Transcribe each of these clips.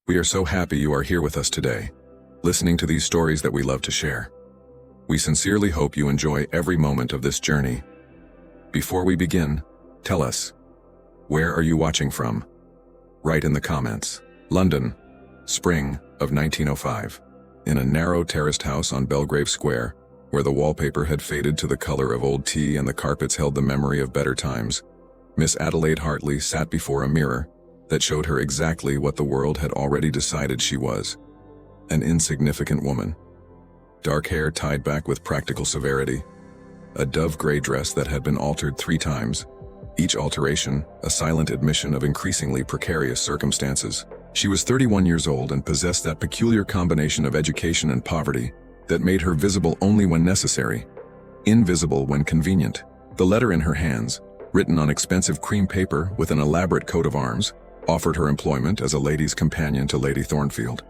We are so happy you are here with us today, listening to these stories that we love to share. We sincerely hope you enjoy every moment of this journey. Before we begin, tell us, where are you watching from? Write in the comments. London, spring of 1905. In a narrow terraced house on Belgrave Square, where the wallpaper had faded to the color of old tea and the carpets held the memory of better times, Miss Adelaide Hartley sat before a mirror that showed her exactly what the world had already decided she was: an insignificant woman. Dark hair tied back with practical severity, a dove-gray dress that had been altered 3 times, each alteration a silent admission of increasingly precarious circumstances. She was 31 years old and possessed that peculiar combination of education and poverty that made her visible only when necessary, invisible when convenient. The letter in her hands, written on expensive cream paper with an elaborate coat of arms, offered her employment as a lady's companion to Lady Thornfield,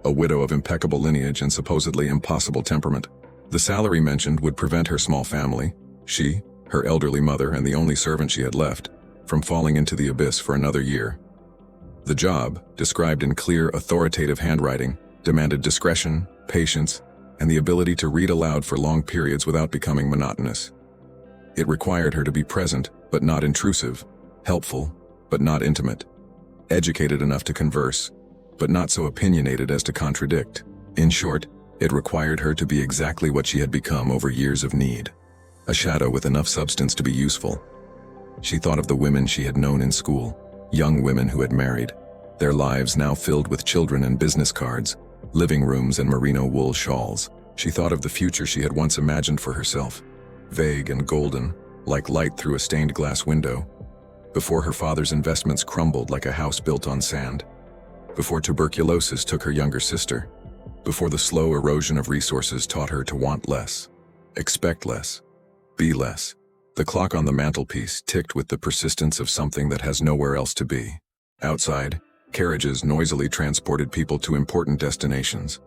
a widow of impeccable lineage and supposedly impossible temperament. The salary mentioned would prevent her small family, she, her elderly mother, and the only servant she had left, from falling into the abyss for another year. The job, described in clear, authoritative handwriting, demanded discretion, patience, and the ability to read aloud for long periods without becoming monotonous. It required her to be present, but not intrusive, helpful, but not intimate, educated enough to converse, but not so opinionated as to contradict. In short, it required her to be exactly what she had become over years of need: a shadow with enough substance to be useful. She thought of the women she had known in school, young women who had married, their lives now filled with children and business cards, living rooms and merino wool shawls. She thought of the future she had once imagined for herself, vague and golden, like light through a stained glass window, before her father's investments crumbled like a house built on sand, before tuberculosis took her younger sister, before the slow erosion of resources taught her to want less, expect less, be less. The clock on the mantelpiece ticked with the persistence of something that has nowhere else to be. Outside, carriages noisily transported people to important destinations.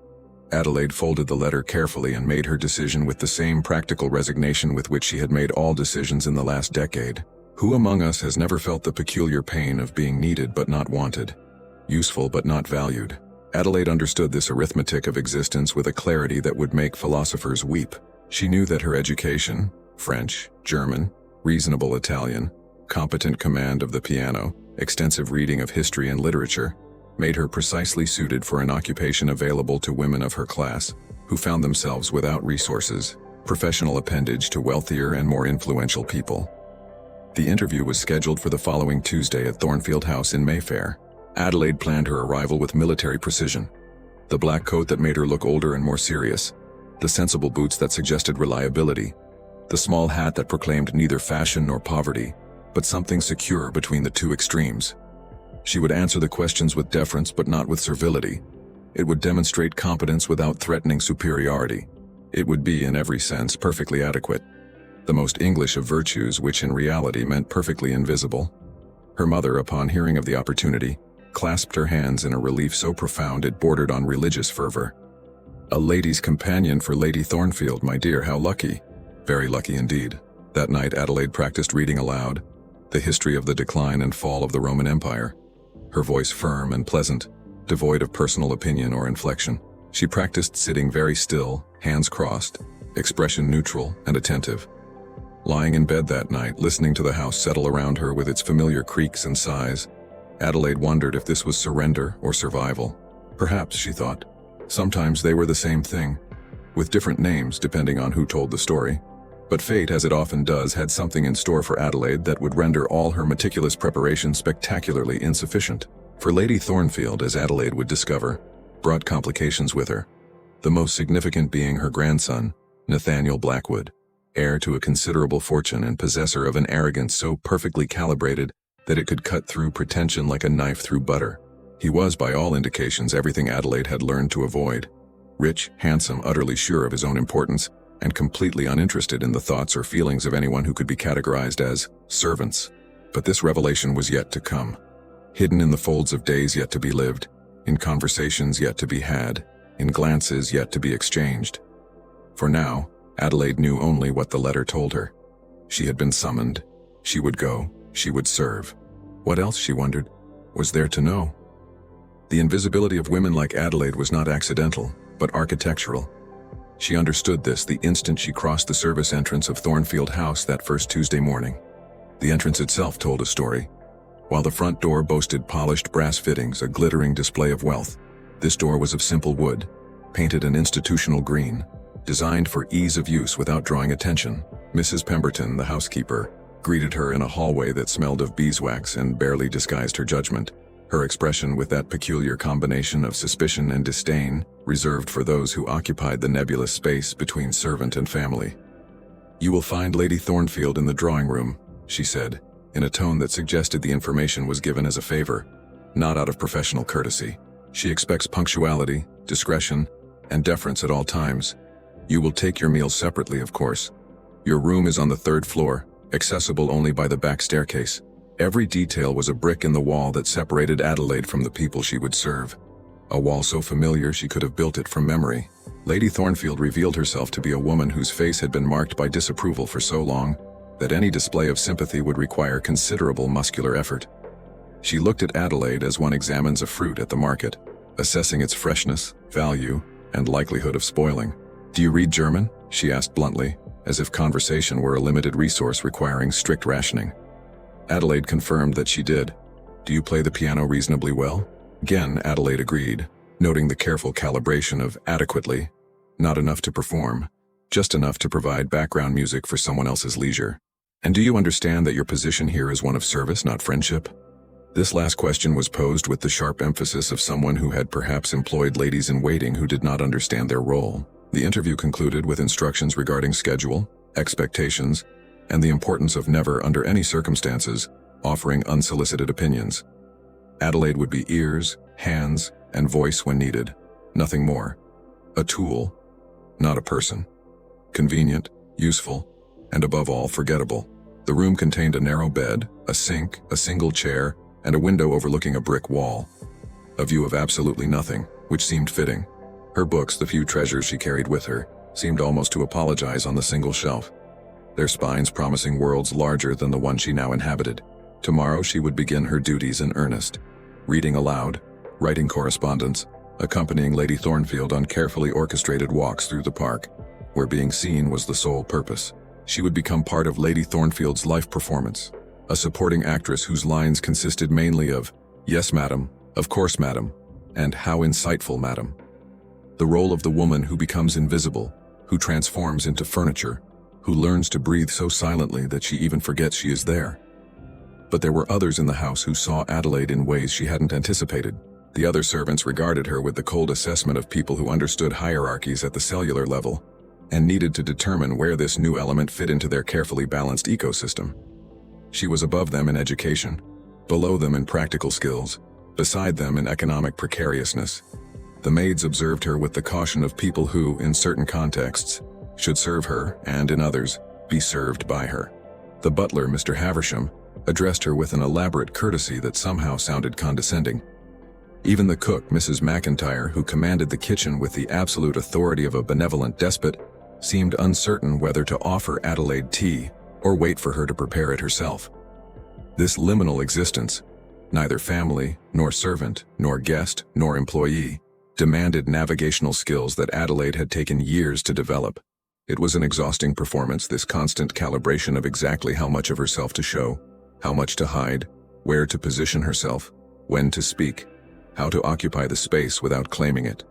Adelaide folded the letter carefully and made her decision with the same practical resignation with which she had made all decisions in the last decade. Who among us has never felt the peculiar pain of being needed but not wanted, useful but not valued? Adelaide understood this arithmetic of existence with a clarity that would make philosophers weep. She knew that her education, French, German, reasonable Italian, competent command of the piano, extensive reading of history and literature, made her precisely suited for an occupation available to women of her class, who found themselves without resources, professional appendage to wealthier and more influential people. The interview was scheduled for the following Tuesday at Thornfield House in Mayfair. Adelaide planned her arrival with military precision. The black coat that made her look older and more serious, the sensible boots that suggested reliability, the small hat that proclaimed neither fashion nor poverty, but something secure between the two extremes. She would answer the questions with deference but not with servility. It would demonstrate competence without threatening superiority. It would be, in every sense, perfectly adequate. The most English of virtues, which in reality meant perfectly invisible. Her mother, upon hearing of the opportunity, clasped her hands in a relief so profound it bordered on religious fervor. "A lady's companion for Lady Thornfield, my dear, how lucky." Very lucky indeed. That night Adelaide practiced reading aloud, the history of the decline and fall of the Roman Empire. Her voice firm and pleasant, devoid of personal opinion or inflection. She practiced sitting very still, hands crossed, expression neutral and attentive. Lying in bed that night, listening to the house settle around her with its familiar creaks and sighs, Adelaide wondered if this was surrender or survival. Perhaps, she thought, sometimes they were the same thing, with different names depending on who told the story. But fate, as it often does, had something in store for Adelaide that would render all her meticulous preparation spectacularly insufficient. For Lady Thornfield, as Adelaide would discover, brought complications with her, the most significant being her grandson, Nathaniel Blackwood, heir to a considerable fortune and possessor of an arrogance so perfectly calibrated that it could cut through pretension like a knife through butter. He was, by all indications, everything Adelaide had learned to avoid: rich, handsome, utterly sure of his own importance, and completely uninterested in the thoughts or feelings of anyone who could be categorized as servants. But this revelation was yet to come, hidden in the folds of days yet to be lived, in conversations yet to be had, in glances yet to be exchanged. For now, Adelaide knew only what the letter told her. She had been summoned. She would go. She would serve. What else, she wondered, was there to know? The invisibility of women like Adelaide was not accidental, but architectural. She understood this the instant she crossed the service entrance of Thornfield House that first Tuesday morning. The entrance itself told a story. While the front door boasted polished brass fittings, a glittering display of wealth, this door was of simple wood, painted an institutional green, designed for ease of use without drawing attention. Mrs. Pemberton, the housekeeper, greeted her in a hallway that smelled of beeswax and barely disguised her judgment, her expression with that peculiar combination of suspicion and disdain reserved for those who occupied the nebulous space between servant and family. "You will find Lady Thornfield in the drawing room," she said, in a tone that suggested the information was given as a favor, not out of professional courtesy. "She expects punctuality, discretion, and deference at all times. You will take your meals separately, of course. Your room is on the 3rd floor, accessible only by the back staircase." Every detail was a brick in the wall that separated Adelaide from the people she would serve. A wall so familiar she could have built it from memory. Lady Thornfield revealed herself to be a woman whose face had been marked by disapproval for so long that any display of sympathy would require considerable muscular effort. She looked at Adelaide as one examines a fruit at the market, assessing its freshness, value, and likelihood of spoiling. "Do you read German?" she asked bluntly, as if conversation were a limited resource requiring strict rationing. Adelaide confirmed that she did. "Do you play the piano reasonably well?" Again, Adelaide agreed, noting the careful calibration of adequately, not enough to perform, just enough to provide background music for someone else's leisure. "And do you understand that your position here is one of service, not friendship?" This last question was posed with the sharp emphasis of someone who had perhaps employed ladies-in-waiting who did not understand their role. The interview concluded with instructions regarding schedule, expectations, and the importance of never, under any circumstances, offering unsolicited opinions. Adelaide would be ears, hands, and voice when needed, nothing more. A tool, not a person. Convenient, useful, and above all, forgettable. The room contained a narrow bed, a sink, a single chair, and a window overlooking a brick wall. A view of absolutely nothing, which seemed fitting. Her books, the few treasures she carried with her, seemed almost to apologize on the single shelf, their spines promising worlds larger than the one she now inhabited. Tomorrow she would begin her duties in earnest, reading aloud, writing correspondence, accompanying Lady Thornfield on carefully orchestrated walks through the park, where being seen was the sole purpose. She would become part of Lady Thornfield's life performance, a supporting actress whose lines consisted mainly of "Yes, madam," "Of course, madam," and "How insightful, madam." The role of the woman who becomes invisible, who transforms into furniture, who learns to breathe so silently that she even forgets she is there. But there were others in the house who saw Adelaide in ways she hadn't anticipated. The other servants regarded her with the cold assessment of people who understood hierarchies at the cellular level and needed to determine where this new element fit into their carefully balanced ecosystem. She was above them in education, below them in practical skills, beside them in economic precariousness. The maids observed her with the caution of people who, in certain contexts, should serve her and, in others, be served by her. The butler, Mr. Havisham, addressed her with an elaborate courtesy that somehow sounded condescending. Even the cook, Mrs. McIntyre, who commanded the kitchen with the absolute authority of a benevolent despot, seemed uncertain whether to offer Adelaide tea or wait for her to prepare it herself. This liminal existence, neither family, nor servant, nor guest, nor employee, demanded navigational skills that Adelaide had taken years to develop. It was an exhausting performance, this constant calibration of exactly how much of herself to show, how much to hide, where to position herself, when to speak, how to occupy the space without claiming it.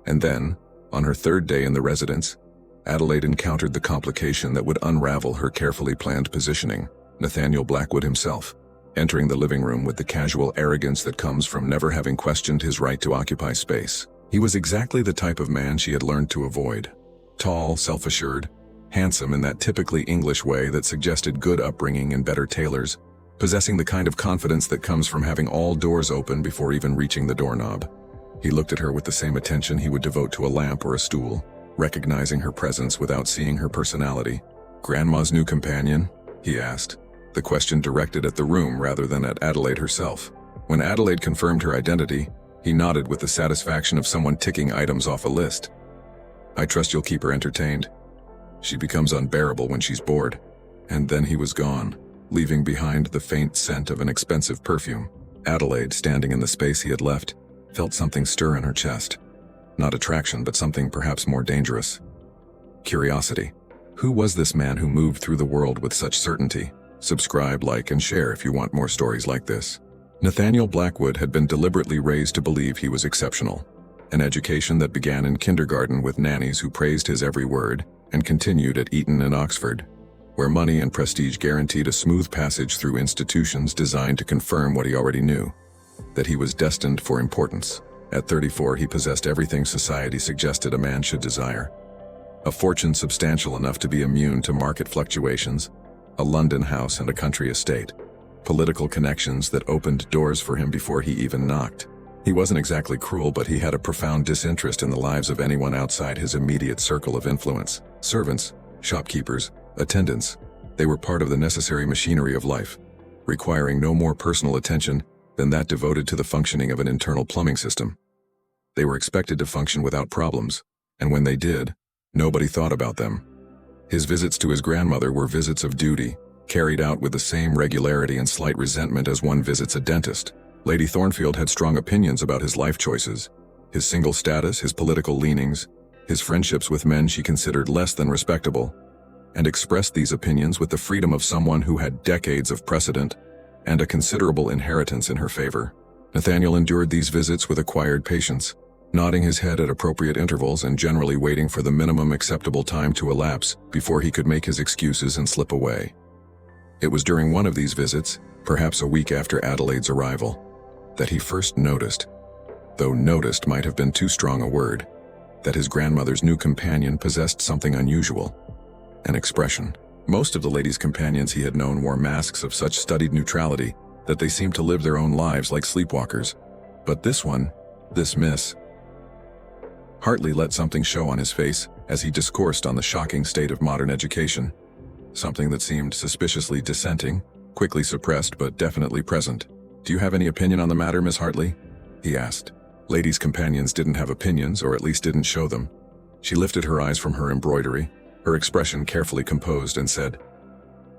And then, on her 3rd day in the residence, Adelaide encountered the complication that would unravel her carefully planned positioning, Nathaniel Blackwood himself, entering the living room with the casual arrogance that comes from never having questioned his right to occupy space. He was exactly the type of man she had learned to avoid. Tall, self-assured, handsome in that typically English way that suggested good upbringing and better tailors, possessing the kind of confidence that comes from having all doors open before even reaching the doorknob. He looked at her with the same attention he would devote to a lamp or a stool, recognizing her presence without seeing her personality. "Grandma's new companion?" he asked, the question directed at the room rather than at Adelaide herself. When Adelaide confirmed her identity, he nodded with the satisfaction of someone ticking items off a list. "I trust you'll keep her entertained. She becomes unbearable when she's bored." And then he was gone, leaving behind the faint scent of an expensive perfume. Adelaide, standing in the space he had left, felt something stir in her chest. Not attraction, but something perhaps more dangerous. Curiosity. Who was this man who moved through the world with such certainty? Subscribe, like, and share if you want more stories like this. Nathaniel Blackwood had been deliberately raised to believe he was exceptional. An education that began in kindergarten with nannies who praised his every word, and continued at Eton and Oxford, where money and prestige guaranteed a smooth passage through institutions designed to confirm what he already knew, that he was destined for importance. At 34, he possessed everything society suggested a man should desire. A fortune substantial enough to be immune to market fluctuations, a London house and a country estate, political connections that opened doors for him before he even knocked. He wasn't exactly cruel, but he had a profound disinterest in the lives of anyone outside his immediate circle of influence. Servants, shopkeepers, attendants, they were part of the necessary machinery of life, requiring no more personal attention than that devoted to the functioning of an internal plumbing system. They were expected to function without problems, and when they did, nobody thought about them. His visits to his grandmother were visits of duty, carried out with the same regularity and slight resentment as one visits a dentist. Lady Thornfield had strong opinions about his life choices, his single status, his political leanings, his friendships with men she considered less than respectable, and expressed these opinions with the freedom of someone who had decades of precedent and a considerable inheritance in her favor. Nathaniel endured these visits with acquired patience, nodding his head at appropriate intervals and generally waiting for the minimum acceptable time to elapse before he could make his excuses and slip away. It was during one of these visits, perhaps a week after Adelaide's arrival, that he first noticed, though noticed might have been too strong a word, that his grandmother's new companion possessed something unusual, an expression. Most of the lady's companions he had known wore masks of such studied neutrality that they seemed to live their own lives like sleepwalkers. But this one, this Miss Hartley, let something show on his face as he discoursed on the shocking state of modern education, something that seemed suspiciously dissenting, quickly suppressed but definitely present. "Do you have any opinion on the matter, Miss Hartley?" he asked. Lady's companions didn't have opinions, or at least didn't show them. She lifted her eyes from her embroidery, her expression carefully composed, and said,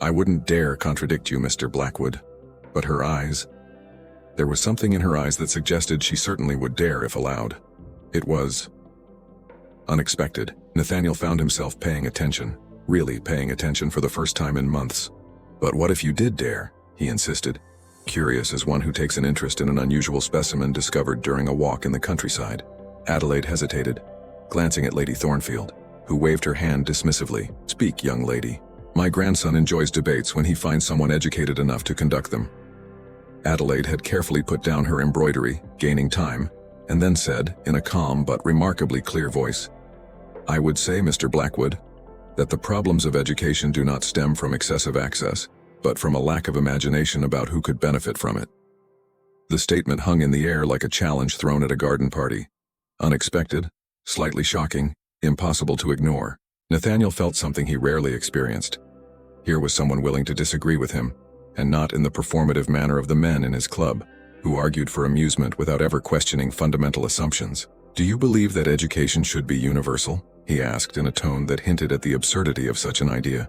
"I wouldn't dare contradict you, Mr. Blackwood." But her eyes, there was something in her eyes that suggested she certainly would dare if allowed. It was unexpected. Nathaniel found himself paying attention, really paying attention for the first time in months. "But what if you did dare?" he insisted, curious as one who takes an interest in an unusual specimen discovered during a walk in the countryside. Adelaide hesitated, glancing at Lady Thornfield, who waved her hand dismissively. "Speak, young lady. My grandson enjoys debates when he finds someone educated enough to conduct them." Adelaide had carefully put down her embroidery, gaining time, and then said, in a calm but remarkably clear voice, "I would say, Mr. Blackwood, that the problems of education do not stem from excessive access, but from a lack of imagination about who could benefit from it." The statement hung in the air like a challenge thrown at a garden party. Unexpected, slightly shocking, impossible to ignore. Nathaniel felt something he rarely experienced. Here was someone willing to disagree with him, and not in the performative manner of the men in his club, who argued for amusement without ever questioning fundamental assumptions. "Do you believe that education should be universal?" he asked in a tone that hinted at the absurdity of such an idea.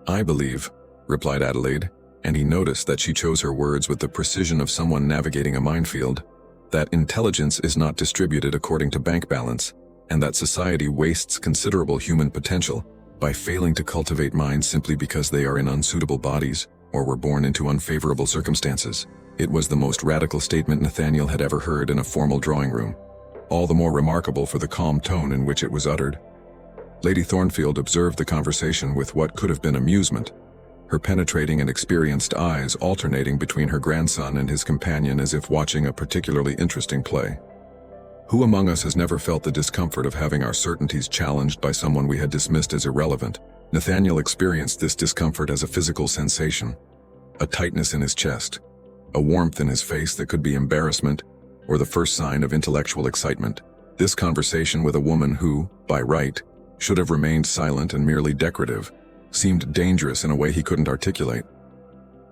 "I believe," replied Adelaide, and he noticed that she chose her words with the precision of someone navigating a minefield, "that intelligence is not distributed according to bank balance, and that society wastes considerable human potential by failing to cultivate minds simply because they are in unsuitable bodies or were born into unfavorable circumstances." It was the most radical statement Nathaniel had ever heard in a formal drawing room, all the more remarkable for the calm tone in which it was uttered. Lady Thornfield observed the conversation with what could have been amusement, her penetrating and experienced eyes alternating between her grandson and his companion as if watching a particularly interesting play. Who among us has never felt the discomfort of having our certainties challenged by someone we had dismissed as irrelevant? Nathaniel experienced this discomfort as a physical sensation, a tightness in his chest, a warmth in his face that could be embarrassment or the first sign of intellectual excitement. This conversation with a woman who, by right, should have remained silent and merely decorative, seemed dangerous in a way he couldn't articulate.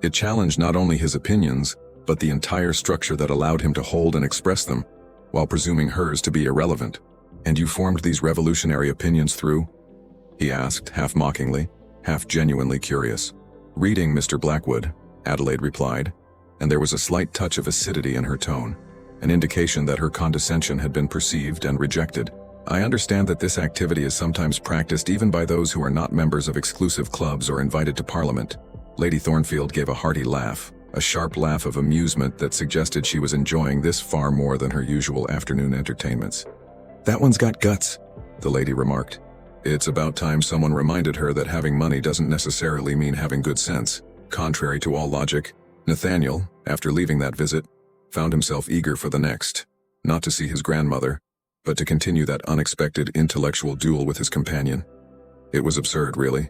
It challenged not only his opinions, but the entire structure that allowed him to hold and express them, while presuming hers to be irrelevant. "And you formed these revolutionary opinions through?" he asked, half mockingly, half genuinely curious. "Reading, Mr. Blackwood," Adelaide replied, and there was a slight touch of acidity in her tone. an indication that her condescension had been perceived and rejected. I understand that this activity is sometimes practiced even by those who are not members of exclusive clubs or invited to Parliament. Lady Thornfield gave a hearty laugh, a sharp laugh of amusement that suggested she was enjoying this far more than her usual afternoon entertainments. "That one's got guts," the lady remarked. It's about time someone reminded her that having money doesn't necessarily mean having good sense. Contrary to all logic, Nathaniel, after leaving that visit, found himself eager for the next, not to see his grandmother, but to continue that unexpected intellectual duel with his companion. It was absurd, really.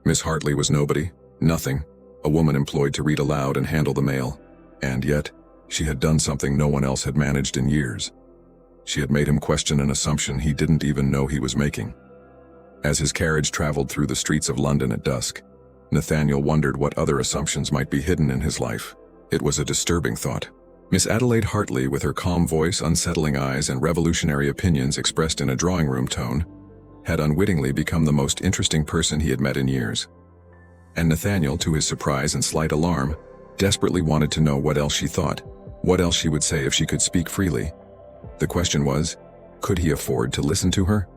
Miss Hartley was nobody, nothing, a woman employed to read aloud and handle the mail. And yet, she had done something no one else had managed in years. She had made him question an assumption he didn't even know he was making. As his carriage traveled through the streets of London at dusk, Nathaniel wondered what other assumptions might be hidden in his life. It was a disturbing thought. Miss Adelaide Hartley, with her calm voice, unsettling eyes, and revolutionary opinions expressed in a drawing-room tone, had unwittingly become the most interesting person he had met in years. And Nathaniel, to his surprise and slight alarm, desperately wanted to know what else she thought, what else she would say if she could speak freely. The question was, could he afford to listen to her?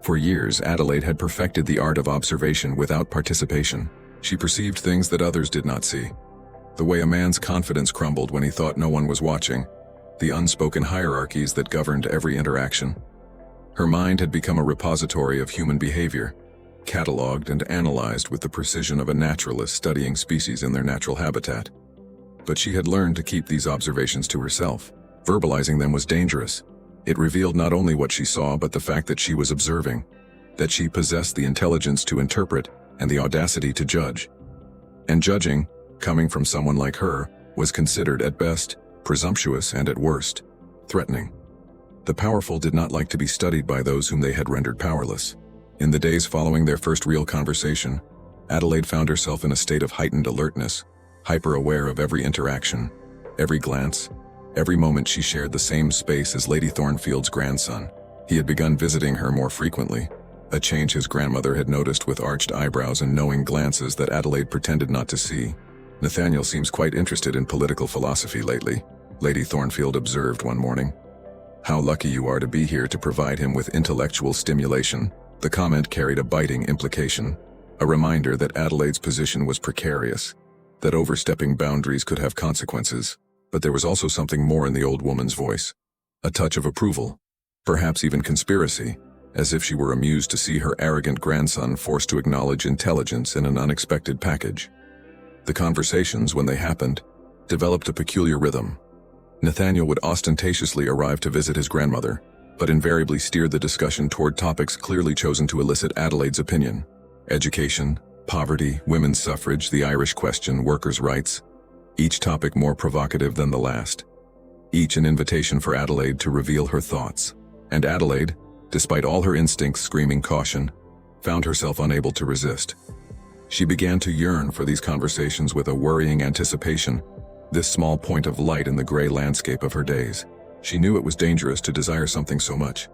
For years, Adelaide had perfected the art of observation without participation. She perceived things that others did not see. The way a man's confidence crumbled when he thought no one was watching, the unspoken hierarchies that governed every interaction. Her mind had become a repository of human behavior, catalogued and analyzed with the precision of a naturalist studying species in their natural habitat. But she had learned to keep these observations to herself. Verbalizing them was dangerous. It revealed not only what she saw, but the fact that she was observing, that she possessed the intelligence to interpret and the audacity to judge. And judging, coming from someone like her, was considered at best presumptuous and at worst threatening. The powerful did not like to be studied by those whom they had rendered powerless. In the days following their first real conversation, Adelaide found herself in a state of heightened alertness, hyper-aware of every interaction, every glance, every moment. She shared the same space as Lady Thornfield's grandson. He had begun visiting her more frequently, a change his grandmother had noticed with arched eyebrows and knowing glances that Adelaide pretended not to see. "Nathaniel seems quite interested in political philosophy lately," Lady Thornfield observed one morning. "How lucky you are to be here to provide him with intellectual stimulation." The comment carried a biting implication, a reminder that Adelaide's position was precarious, that overstepping boundaries could have consequences. But there was also something more in the old woman's voice, a touch of approval, perhaps even conspiracy, as if she were amused to see her arrogant grandson forced to acknowledge intelligence in an unexpected package. The conversations, when they happened, developed a peculiar rhythm. Nathaniel would ostentatiously arrive to visit his grandmother, but invariably steered the discussion toward topics clearly chosen to elicit Adelaide's opinion: education, poverty, women's suffrage, the Irish question, workers' rights, each topic more provocative than the last, each an invitation for Adelaide to reveal her thoughts. And Adelaide, despite all her instincts screaming caution, found herself unable to resist. She began to yearn for these conversations with a worrying anticipation, this small point of light in the gray landscape of her days. She knew it was dangerous to desire something so much,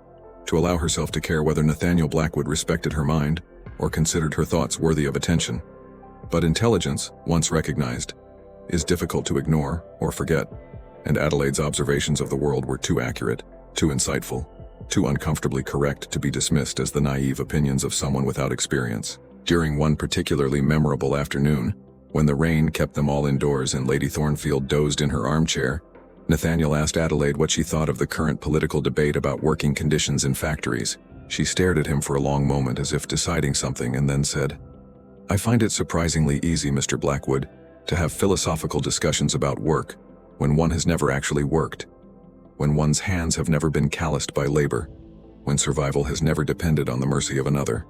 to allow herself to care whether Nathaniel Blackwood respected her mind or considered her thoughts worthy of attention. But intelligence, once recognized, is difficult to ignore or forget, and Adelaide's observations of the world were too accurate, too insightful, too uncomfortably correct to be dismissed as the naive opinions of someone without experience. During one particularly memorable afternoon, when the rain kept them all indoors and Lady Thornfield dozed in her armchair, Nathaniel asked Adelaide what she thought of the current political debate about working conditions in factories. She stared at him for a long moment as if deciding something and then said, "I find it surprisingly easy, Mr. Blackwood, to have philosophical discussions about work when one has never actually worked, when one's hands have never been calloused by labor, when survival has never depended on the mercy of another.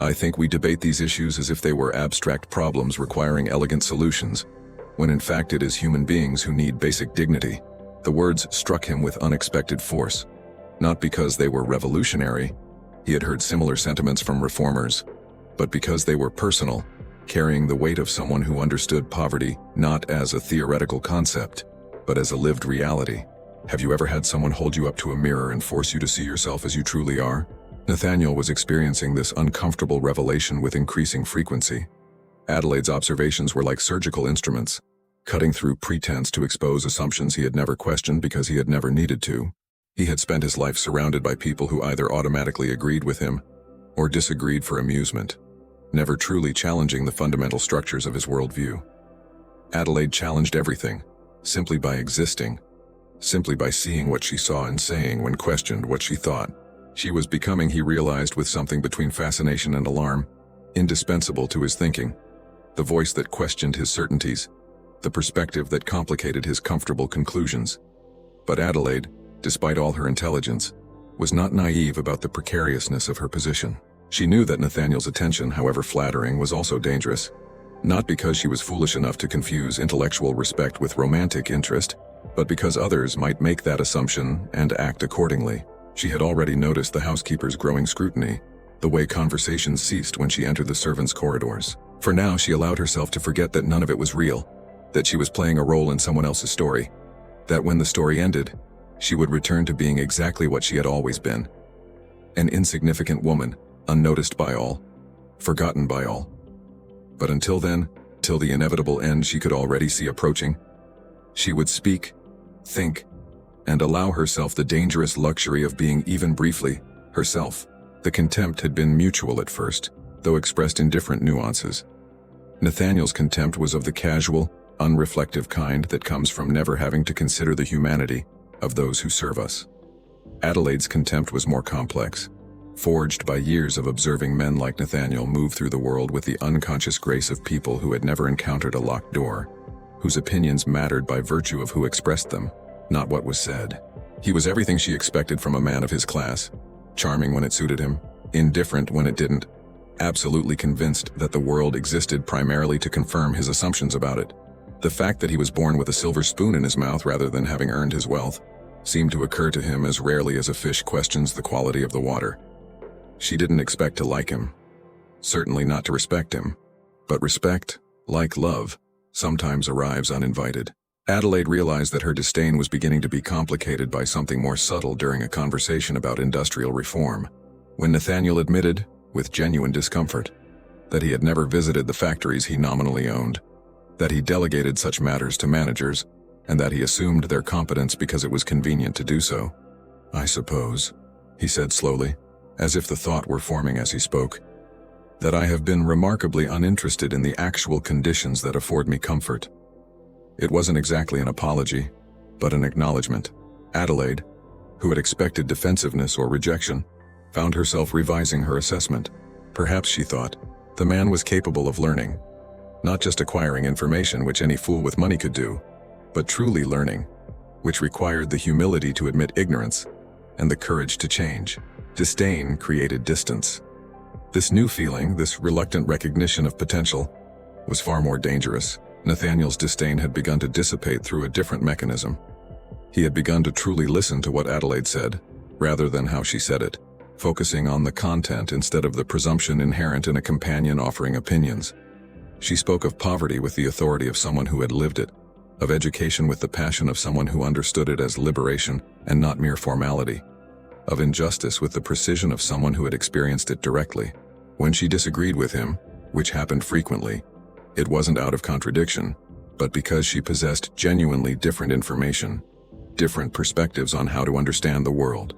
I think we debate these issues as if they were abstract problems requiring elegant solutions, when in fact it is human beings who need basic dignity." The words struck him with unexpected force, not because they were revolutionary, he had heard similar sentiments from reformers, but because they were personal, carrying the weight of someone who understood poverty not as a theoretical concept, but as a lived reality. Have you ever had someone hold you up to a mirror and force you to see yourself as you truly are? Nathaniel was experiencing this uncomfortable revelation with increasing frequency. Adelaide's observations were like surgical instruments, cutting through pretense to expose assumptions he had never questioned because he had never needed to. He had spent his life surrounded by people who either automatically agreed with him or disagreed for amusement, never truly challenging the fundamental structures of his worldview. Adelaide challenged everything, simply by existing, simply by seeing what she saw and saying when questioned what she thought. She was becoming, he realized, with something between fascination and alarm, indispensable to his thinking, the voice that questioned his certainties, the perspective that complicated his comfortable conclusions. But Adelaide, despite all her intelligence, was not naive about the precariousness of her position. She knew that Nathaniel's attention, however flattering, was also dangerous, not because she was foolish enough to confuse intellectual respect with romantic interest, but because others might make that assumption and act accordingly. She had already noticed the housekeeper's growing scrutiny, the way conversations ceased when she entered the servants' corridors. For now, she allowed herself to forget that none of it was real, that she was playing a role in someone else's story, that when the story ended, she would return to being exactly what she had always been. An insignificant woman, unnoticed by all, forgotten by all. But until then, till the inevitable end she could already see approaching, she would speak, think, and allow herself the dangerous luxury of being even briefly herself. The contempt had been mutual at first, though expressed in different nuances. Nathaniel's contempt was of the casual, unreflective kind that comes from never having to consider the humanity of those who serve us. Adelaide's contempt was more complex, forged by years of observing men like Nathaniel move through the world with the unconscious grace of people who had never encountered a locked door, whose opinions mattered by virtue of who expressed them, not what was said. He was everything she expected from a man of his class, charming when it suited him, indifferent when it didn't, absolutely convinced that the world existed primarily to confirm his assumptions about it. The fact that he was born with a silver spoon in his mouth rather than having earned his wealth seemed to occur to him as rarely as a fish questions the quality of the water. She didn't expect to like him, certainly not to respect him, but respect, like love, sometimes arrives uninvited. Adelaide realized that her disdain was beginning to be complicated by something more subtle during a conversation about industrial reform, when Nathaniel admitted, with genuine discomfort, that he had never visited the factories he nominally owned, that he delegated such matters to managers, and that he assumed their competence because it was convenient to do so. "I suppose," he said slowly, as if the thought were forming as he spoke, "that I have been remarkably uninterested in the actual conditions that afford me comfort." It wasn't exactly an apology, but an acknowledgement. Adelaide, who had expected defensiveness or rejection, found herself revising her assessment. Perhaps, she thought, the man was capable of learning, not just acquiring information which any fool with money could do, but truly learning, which required the humility to admit ignorance and the courage to change. Disdain created distance. This new feeling, this reluctant recognition of potential, was far more dangerous. Nathaniel's disdain had begun to dissipate through a different mechanism. He had begun to truly listen to what Adelaide said, rather than how she said it, focusing on the content instead of the presumption inherent in a companion offering opinions. She spoke of poverty with the authority of someone who had lived it, of education with the passion of someone who understood it as liberation and not mere formality, of injustice with the precision of someone who had experienced it directly. When she disagreed with him, which happened frequently, it wasn't out of contradiction, but because she possessed genuinely different information, different perspectives on how to understand the world.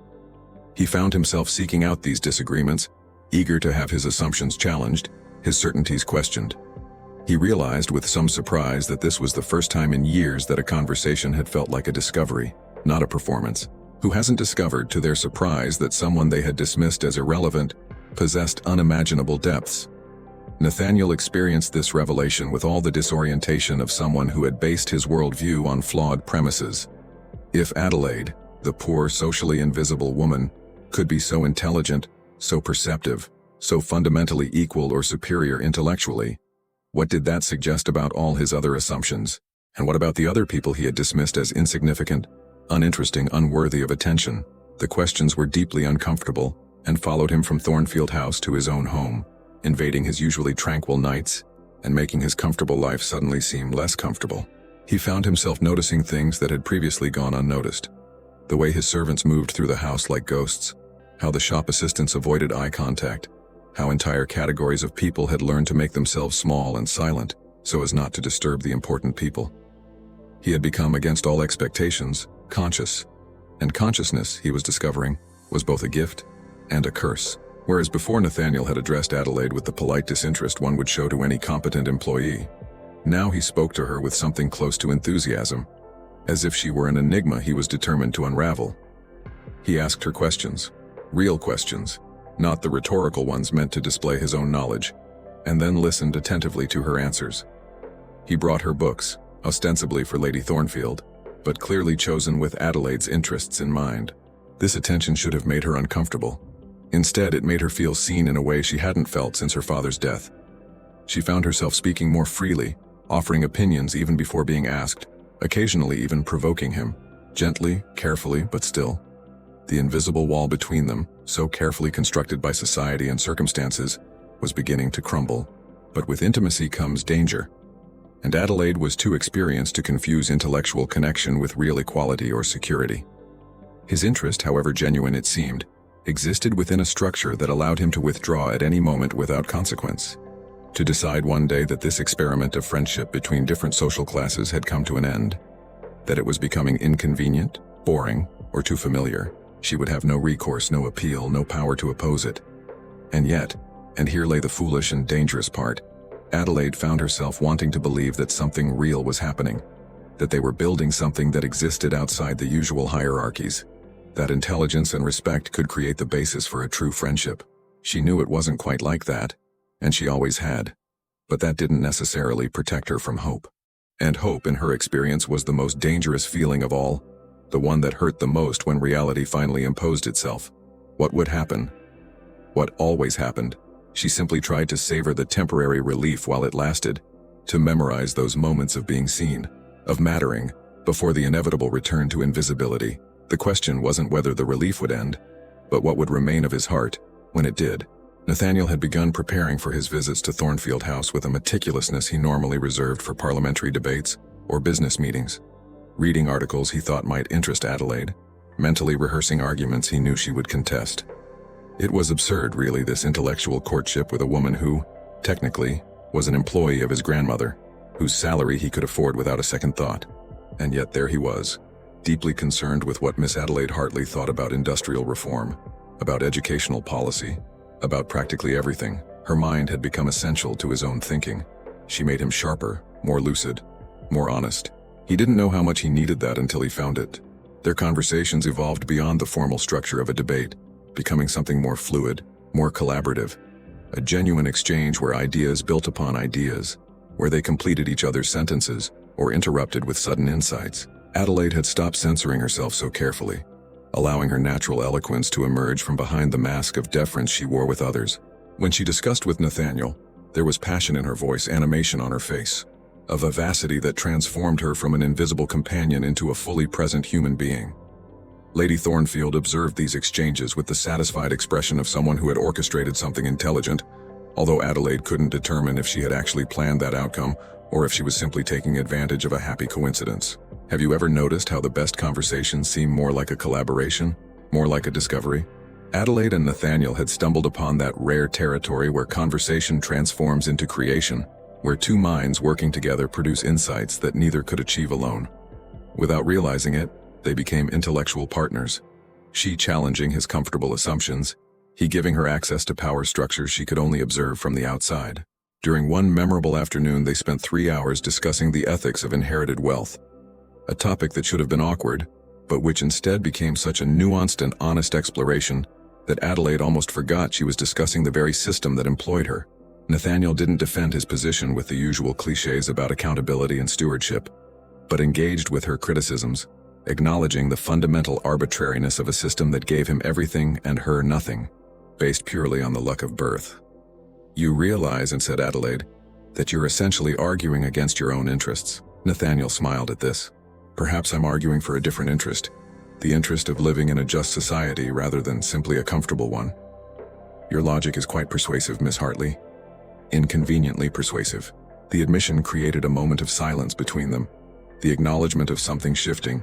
He found himself seeking out these disagreements, eager to have his assumptions challenged, his certainties questioned. He realized with some surprise that this was the first time in years that a conversation had felt like a discovery, not a performance. Who hasn't discovered to their surprise that someone they had dismissed as irrelevant possessed unimaginable depths? Nathaniel experienced this revelation with all the disorientation of someone who had based his worldview on flawed premises. If Adelaide, the poor, socially invisible woman, could be so intelligent, so perceptive, so fundamentally equal or superior intellectually, what did that suggest about all his other assumptions? And what about the other people he had dismissed as insignificant, uninteresting, unworthy of attention? The questions were deeply uncomfortable and followed him from Thornfield House to his own home, invading his usually tranquil nights and making his comfortable life suddenly seem less comfortable. He found himself noticing things that had previously gone unnoticed. The way his servants moved through the house like ghosts, how the shop assistants avoided eye contact, how entire categories of people had learned to make themselves small and silent so as not to disturb the important people. He had become, against all expectations, conscious. And consciousness, he was discovering, was both a gift and a curse. Whereas before Nathaniel had addressed Adelaide with the polite disinterest one would show to any competent employee, now he spoke to her with something close to enthusiasm, as if she were an enigma he was determined to unravel. He asked her questions, real questions, not the rhetorical ones meant to display his own knowledge, and then listened attentively to her answers. He brought her books, ostensibly for Lady Thornfield, but clearly chosen with Adelaide's interests in mind. This attention should have made her uncomfortable. Instead, it made her feel seen in a way she hadn't felt since her father's death. She found herself speaking more freely, offering opinions even before being asked, occasionally even provoking him, gently, carefully, but still. The invisible wall between them, so carefully constructed by society and circumstances, was beginning to crumble. But with intimacy comes danger, and Adelaide was too experienced to confuse intellectual connection with real equality or security. His interest, however genuine it seemed, existed within a structure that allowed him to withdraw at any moment without consequence. To decide one day that this experiment of friendship between different social classes had come to an end, that it was becoming inconvenient, boring, or too familiar, she would have no recourse, no appeal, no power to oppose it. And yet, and here lay the foolish and dangerous part, Adelaide found herself wanting to believe that something real was happening, that they were building something that existed outside the usual hierarchies, that intelligence and respect could create the basis for a true friendship. She knew it wasn't quite like that, and she always had, but that didn't necessarily protect her from hope. And hope, in her experience, was the most dangerous feeling of all, the one that hurt the most when reality finally imposed itself. What would happen? What always happened? She simply tried to savor the temporary relief while it lasted, to memorize those moments of being seen, of mattering, before the inevitable return to invisibility. The question wasn't whether the relief would end, but what would remain of his heart when it did. Nathaniel had begun preparing for his visits to Thornfield House with a meticulousness he normally reserved for parliamentary debates or business meetings. Reading articles he thought might interest Adelaide, mentally rehearsing arguments he knew she would contest. It was absurd, really, this intellectual courtship with a woman who, technically, was an employee of his grandmother, whose salary he could afford without a second thought. And yet there he was, deeply concerned with what Miss Adelaide Hartley thought about industrial reform, about educational policy, about practically everything. Her mind had become essential to his own thinking. She made him sharper, more lucid, more honest. He didn't know how much he needed that until he found it. Their conversations evolved beyond the formal structure of a debate, becoming something more fluid, more collaborative, a genuine exchange where ideas built upon ideas, where they completed each other's sentences or interrupted with sudden insights. Adelaide had stopped censoring herself so carefully, allowing her natural eloquence to emerge from behind the mask of deference she wore with others. When she discussed with Nathaniel, there was passion in her voice, animation on her face, a vivacity that transformed her from an invisible companion into a fully present human being. Lady Thornfield observed these exchanges with the satisfied expression of someone who had orchestrated something intelligent, although Adelaide couldn't determine if she had actually planned that outcome or if she was simply taking advantage of a happy coincidence. Have you ever noticed how the best conversations seem more like a collaboration, more like a discovery? Adelaide and Nathaniel had stumbled upon that rare territory where conversation transforms into creation, where two minds working together produce insights that neither could achieve alone. Without realizing it, they became intellectual partners, she challenging his comfortable assumptions, he giving her access to power structures she could only observe from the outside. During one memorable afternoon, they spent 3 hours discussing the ethics of inherited wealth, a topic that should have been awkward, but which instead became such a nuanced and honest exploration that Adelaide almost forgot she was discussing the very system that employed her. Nathaniel didn't defend his position with the usual cliches about accountability and stewardship, but engaged with her criticisms, acknowledging the fundamental arbitrariness of a system that gave him everything and her nothing, based purely on the luck of birth. "You realize," said Adelaide, "that you're essentially arguing against your own interests." Nathaniel smiled at this. "Perhaps I'm arguing for a different interest, the interest of living in a just society rather than simply a comfortable one." "Your logic is quite persuasive, Miss Hartley." Inconveniently persuasive. The admission created a moment of silence between them, the acknowledgement of something shifting,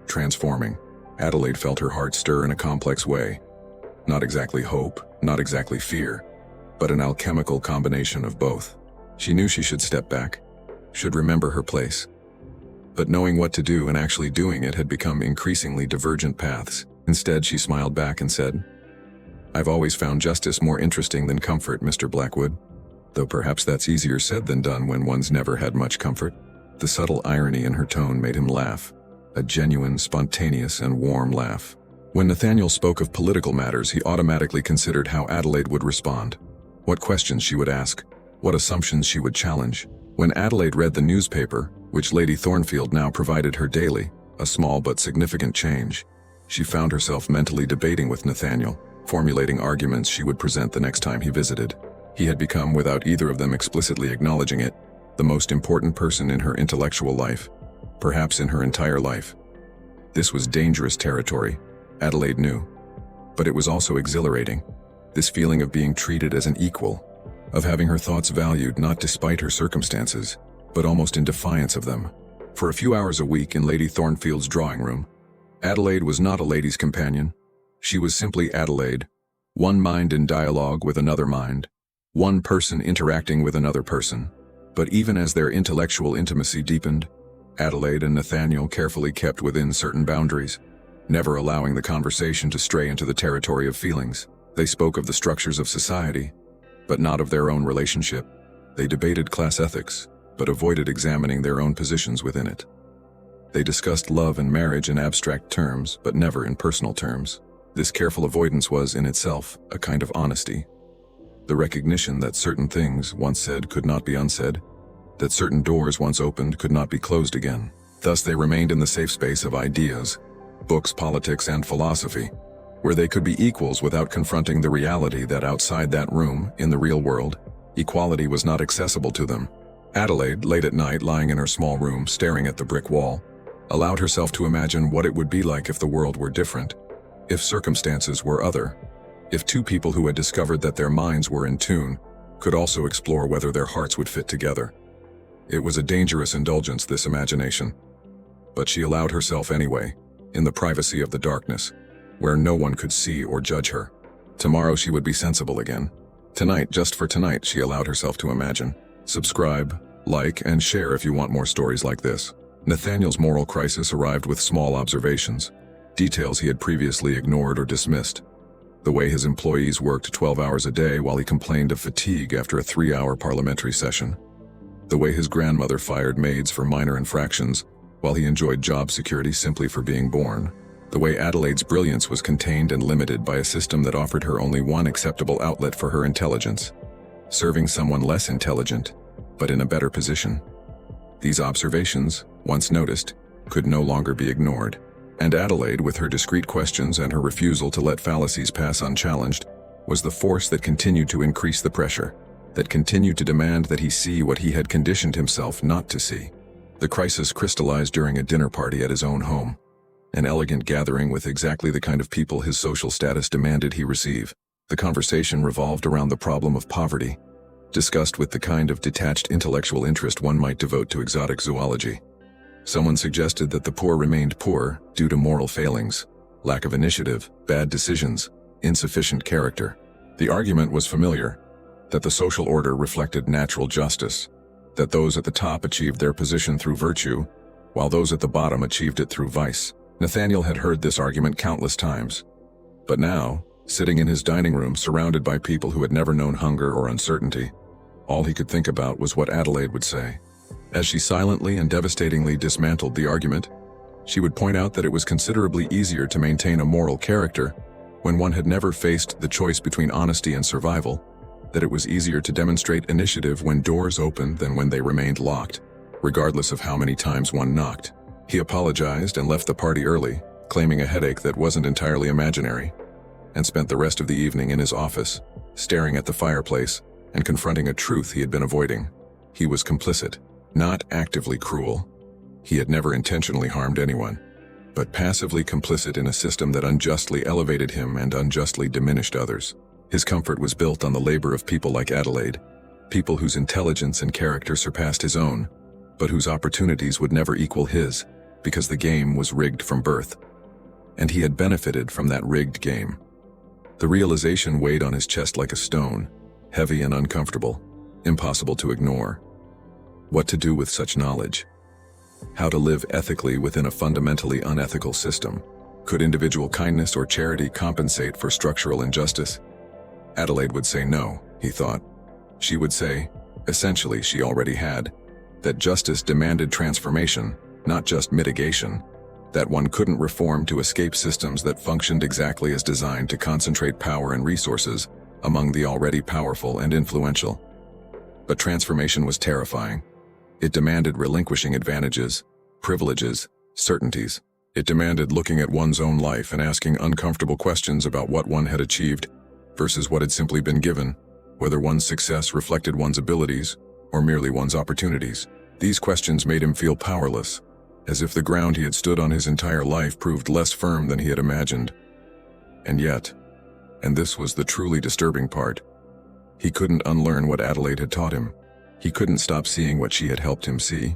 transforming. Adelaide felt her heart stir in a complex way. Not exactly hope, not exactly fear, but an alchemical combination of both. She knew she should step back, should remember her place. But knowing what to do and actually doing it had become increasingly divergent paths. Instead, she smiled back and said, "I've always found justice more interesting than comfort, Mr. Blackwood. Though perhaps that's easier said than done when one's never had much comfort." The subtle irony in her tone made him laugh, a genuine, spontaneous, and warm laugh. When Nathaniel spoke of political matters, he automatically considered how Adelaide would respond, what questions she would ask, what assumptions she would challenge. When Adelaide read the newspaper, which Lady Thornfield now provided her daily, a small but significant change, she found herself mentally debating with Nathaniel, formulating arguments she would present the next time he visited. He had become, without either of them explicitly acknowledging it, the most important person in her intellectual life, perhaps in her entire life. This was dangerous territory, Adelaide knew. But it was also exhilarating, this feeling of being treated as an equal, of having her thoughts valued not despite her circumstances, but almost in defiance of them. For a few hours a week in Lady Thornfield's drawing room, Adelaide was not a lady's companion. She was simply Adelaide, one mind in dialogue with another mind, one person interacting with another person. But even as their intellectual intimacy deepened, Adelaide and Nathaniel carefully kept within certain boundaries, never allowing the conversation to stray into the territory of feelings. They spoke of the structures of society, but not of their own relationship. They debated class ethics, but avoided examining their own positions within it. They discussed love and marriage in abstract terms, but never in personal terms. This careful avoidance was, in itself, a kind of honesty. The recognition that certain things once said could not be unsaid, that certain doors once opened could not be closed again. Thus they remained in the safe space of ideas, books, politics, and philosophy, where they could be equals without confronting the reality that outside that room, in the real world, equality was not accessible to them. Adelaide, late at night lying in her small room staring at the brick wall, allowed herself to imagine what it would be like if the world were different, if circumstances were other, if two people who had discovered that their minds were in tune could also explore whether their hearts would fit together. It was a dangerous indulgence, this imagination. But she allowed herself anyway, in the privacy of the darkness, where no one could see or judge her. Tomorrow she would be sensible again. Tonight, just for tonight, she allowed herself to imagine. Subscribe, like, and share if you want more stories like this. Nathaniel's moral crisis arrived with small observations, details he had previously ignored or dismissed. The way his employees worked 12 hours a day while he complained of fatigue after a 3-hour parliamentary session. The way his grandmother fired maids for minor infractions while he enjoyed job security simply for being born. The way Adelaide's brilliance was contained and limited by a system that offered her only one acceptable outlet for her intelligence, serving someone less intelligent, but in a better position. These observations, once noticed, could no longer be ignored. And Adelaide, with her discreet questions and her refusal to let fallacies pass unchallenged, was the force that continued to increase the pressure, that continued to demand that he see what he had conditioned himself not to see. The crisis crystallized during a dinner party at his own home, an elegant gathering with exactly the kind of people his social status demanded he receive. The conversation revolved around the problem of poverty, discussed with the kind of detached intellectual interest one might devote to exotic zoology. Someone suggested that the poor remained poor due to moral failings, lack of initiative, bad decisions, insufficient character. The argument was familiar, that the social order reflected natural justice, that those at the top achieved their position through virtue, while those at the bottom achieved it through vice. Nathaniel had heard this argument countless times. But now, sitting in his dining room surrounded by people who had never known hunger or uncertainty, all he could think about was what Adelaide would say. As she silently and devastatingly dismantled the argument, she would point out that it was considerably easier to maintain a moral character when one had never faced the choice between honesty and survival, that it was easier to demonstrate initiative when doors opened than when they remained locked, regardless of how many times one knocked. He apologized and left the party early, claiming a headache that wasn't entirely imaginary, and spent the rest of the evening in his office, staring at the fireplace and confronting a truth he had been avoiding. He was complicit, not actively cruel. He had never intentionally harmed anyone, but passively complicit in a system that unjustly elevated him and unjustly diminished others. His comfort was built on the labor of people like Adelaide, people whose intelligence and character surpassed his own, but whose opportunities would never equal his, because the game was rigged from birth. And he had benefited from that rigged game. The realization weighed on his chest like a stone, heavy and uncomfortable, impossible to ignore. What to do with such knowledge? How to live ethically within a fundamentally unethical system. Could individual kindness or charity compensate for structural injustice? Adelaide would say no, he thought. She would say, essentially she already had, that justice demanded transformation, not just mitigation, that one couldn't reform to escape systems that functioned exactly as designed to concentrate power and resources among the already powerful and influential. But transformation was terrifying. It demanded relinquishing advantages, privileges, certainties. It demanded looking at one's own life and asking uncomfortable questions about what one had achieved versus what had simply been given, whether one's success reflected one's abilities or merely one's opportunities. These questions made him feel powerless, as if the ground he had stood on his entire life proved less firm than he had imagined. And yet, and this was the truly disturbing part, he couldn't unlearn what Adelaide had taught him. He couldn't stop seeing what she had helped him see.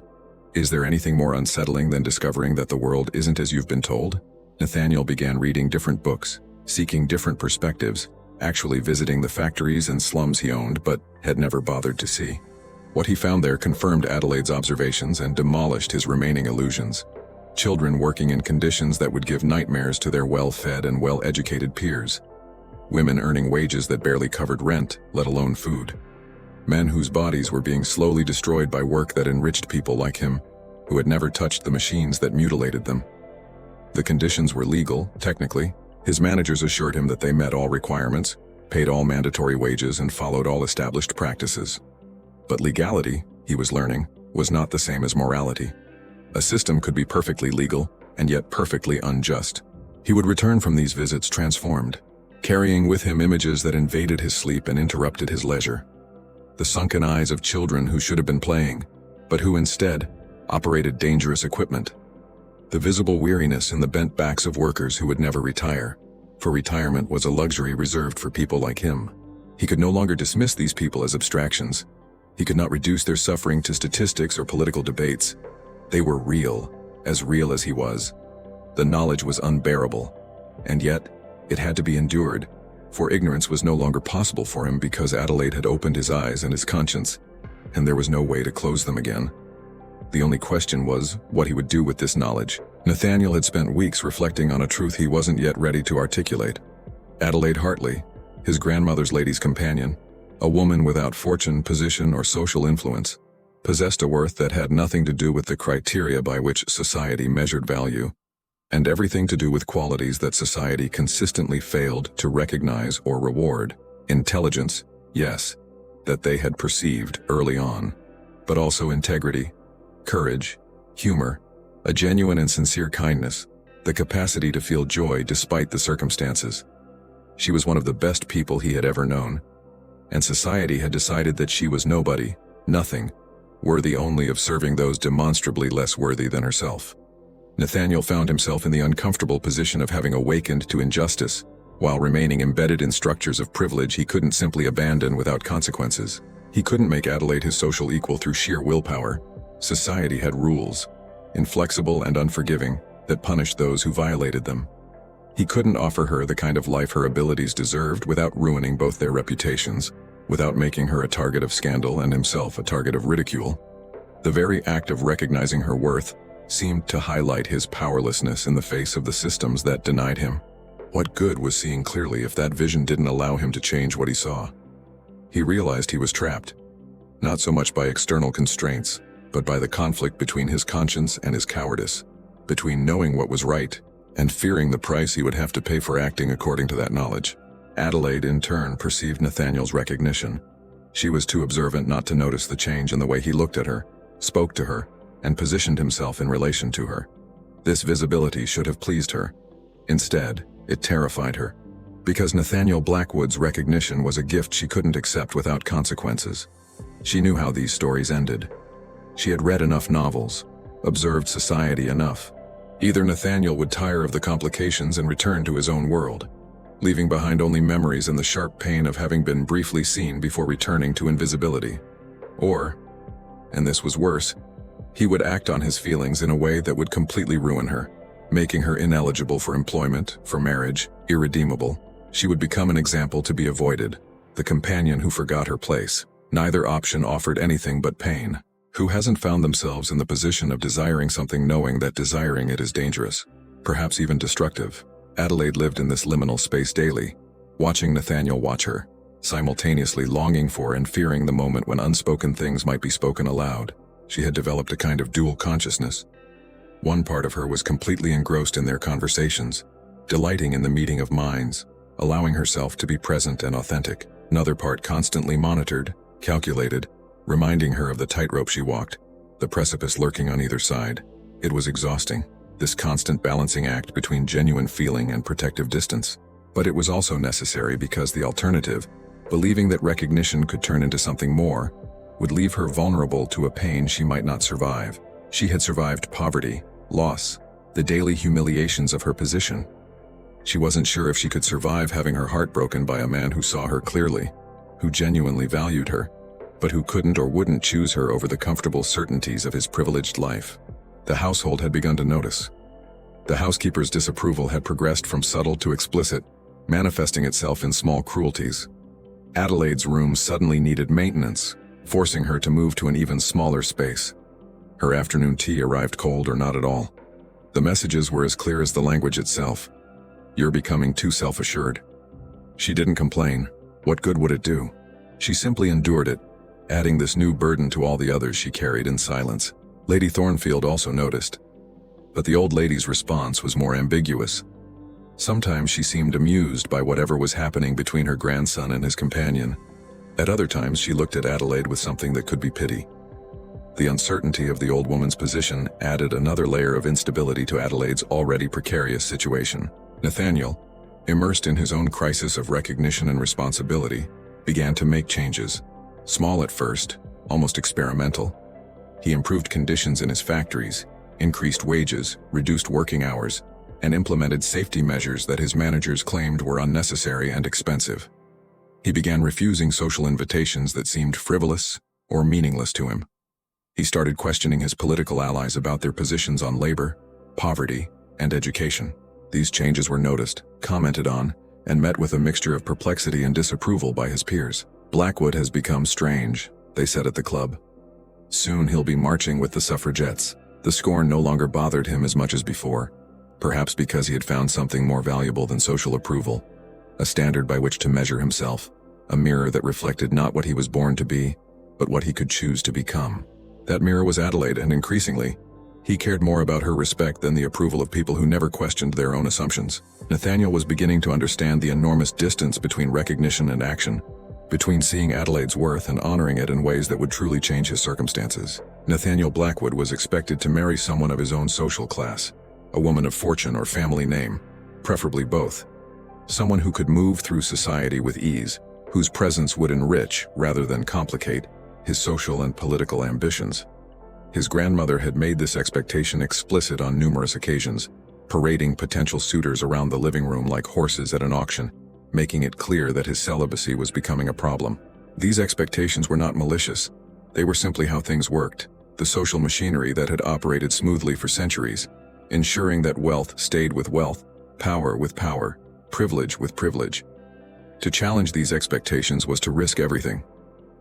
Is there anything more unsettling than discovering that the world isn't as you've been told? Nathaniel began reading different books, seeking different perspectives, actually visiting the factories and slums he owned but had never bothered to see. What he found there confirmed Adelaide's observations and demolished his remaining illusions. Children working in conditions that would give nightmares to their well-fed and well-educated peers. Women earning wages that barely covered rent, let alone food. Men whose bodies were being slowly destroyed by work that enriched people like him, who had never touched the machines that mutilated them. The conditions were legal, technically. His managers assured him that they met all requirements, paid all mandatory wages, and followed all established practices. But legality, he was learning, was not the same as morality. A system could be perfectly legal and yet perfectly unjust. He would return from these visits transformed, carrying with him images that invaded his sleep and interrupted his leisure. The sunken eyes of children who should have been playing, but who instead operated dangerous equipment. The visible weariness in the bent backs of workers who would never retire, for retirement was a luxury reserved for people like him. He could no longer dismiss these people as abstractions. He could not reduce their suffering to statistics or political debates. They were real as he was. The knowledge was unbearable, and yet it had to be endured, for ignorance was no longer possible for him because Adelaide had opened his eyes and his conscience, and there was no way to close them again. The only question was what he would do with this knowledge. Nathaniel had spent weeks reflecting on a truth he wasn't yet ready to articulate. Adelaide Hartley, his grandmother's lady's companion, a woman without fortune, position, or social influence, possessed a worth that had nothing to do with the criteria by which society measured value, and everything to do with qualities that society consistently failed to recognize or reward. Intelligence, yes, that they had perceived early on, but also integrity, courage, humor, a genuine and sincere kindness, the capacity to feel joy despite the circumstances. She was one of the best people he had ever known, and society had decided that she was nobody, nothing, worthy only of serving those demonstrably less worthy than herself. Nathaniel found himself in the uncomfortable position of having awakened to injustice, while remaining embedded in structures of privilege he couldn't simply abandon without consequences. He couldn't make Adelaide his social equal through sheer willpower. Society had rules, inflexible and unforgiving, that punished those who violated them. He couldn't offer her the kind of life her abilities deserved without ruining both their reputations, without making her a target of scandal and himself a target of ridicule. The very act of recognizing her worth seemed to highlight his powerlessness in the face of the systems that denied him. What good was seeing clearly if that vision didn't allow him to change what he saw? He realized he was trapped, not so much by external constraints, but by the conflict between his conscience and his cowardice, between knowing what was right and fearing the price he would have to pay for acting according to that knowledge. Adelaide, in turn, perceived Nathaniel's recognition. She was too observant not to notice the change in the way he looked at her, spoke to her, and positioned himself in relation to her. This visibility should have pleased her. Instead, it terrified her, because Nathaniel Blackwood's recognition was a gift she couldn't accept without consequences. She knew how these stories ended. She had read enough novels, observed society enough. Either Nathaniel would tire of the complications and return to his own world, leaving behind only memories and the sharp pain of having been briefly seen before returning to invisibility. Or, and this was worse, he would act on his feelings in a way that would completely ruin her, making her ineligible for employment, for marriage, irredeemable. She would become an example to be avoided, the companion who forgot her place. Neither option offered anything but pain. Who hasn't found themselves in the position of desiring something knowing that desiring it is dangerous, perhaps even destructive? Adelaide lived in this liminal space daily, watching Nathaniel watch her, simultaneously longing for and fearing the moment when unspoken things might be spoken aloud. She had developed a kind of dual consciousness. One part of her was completely engrossed in their conversations, delighting in the meeting of minds, allowing herself to be present and authentic. Another part constantly monitored, calculated, reminding her of the tightrope she walked, the precipice lurking on either side. It was exhausting, this constant balancing act between genuine feeling and protective distance. But it was also necessary because the alternative, believing that recognition could turn into something more, would leave her vulnerable to a pain she might not survive. She had survived poverty, loss, the daily humiliations of her position. She wasn't sure if she could survive having her heart broken by a man who saw her clearly, who genuinely valued her, but who couldn't or wouldn't choose her over the comfortable certainties of his privileged life. The household had begun to notice. The housekeeper's disapproval had progressed from subtle to explicit, manifesting itself in small cruelties. Adelaide's room suddenly needed maintenance, forcing her to move to an even smaller space. Her afternoon tea arrived cold or not at all. The messages were as clear as the language itself. "You're becoming too self-assured." She didn't complain. What good would it do? She simply endured it, adding this new burden to all the others she carried in silence. Lady Thornfield also noticed, but the old lady's response was more ambiguous. Sometimes she seemed amused by whatever was happening between her grandson and his companion. At other times she looked at Adelaide with something that could be pity. The uncertainty of the old woman's position added another layer of instability to Adelaide's already precarious situation. Nathaniel, immersed in his own crisis of recognition and responsibility, began to make changes. Small at first, almost experimental. He improved conditions in his factories, increased wages, reduced working hours, and implemented safety measures that his managers claimed were unnecessary and expensive. He began refusing social invitations that seemed frivolous or meaningless to him. He started questioning his political allies about their positions on labor, poverty, and education. These changes were noticed, commented on, and met with a mixture of perplexity and disapproval by his peers. "Blackwood has become strange," they said at the club. "Soon he'll be marching with the suffragettes." The scorn no longer bothered him as much as before, perhaps because he had found something more valuable than social approval, a standard by which to measure himself, a mirror that reflected not what he was born to be, but what he could choose to become. That mirror was Adelaide, and increasingly, he cared more about her respect than the approval of people who never questioned their own assumptions. Nathaniel was beginning to understand the enormous distance between recognition and action, between seeing Adelaide's worth and honoring it in ways that would truly change his circumstances. Nathaniel Blackwood was expected to marry someone of his own social class, a woman of fortune or family name, preferably both. Someone who could move through society with ease, whose presence would enrich rather than complicate his social and political ambitions. His grandmother had made this expectation explicit on numerous occasions, parading potential suitors around the living room like horses at an auction, making it clear that his celibacy was becoming a problem. These expectations were not malicious. They were simply how things worked, the social machinery that had operated smoothly for centuries, ensuring that wealth stayed with wealth, power with power, privilege with privilege. To challenge these expectations was to risk everything: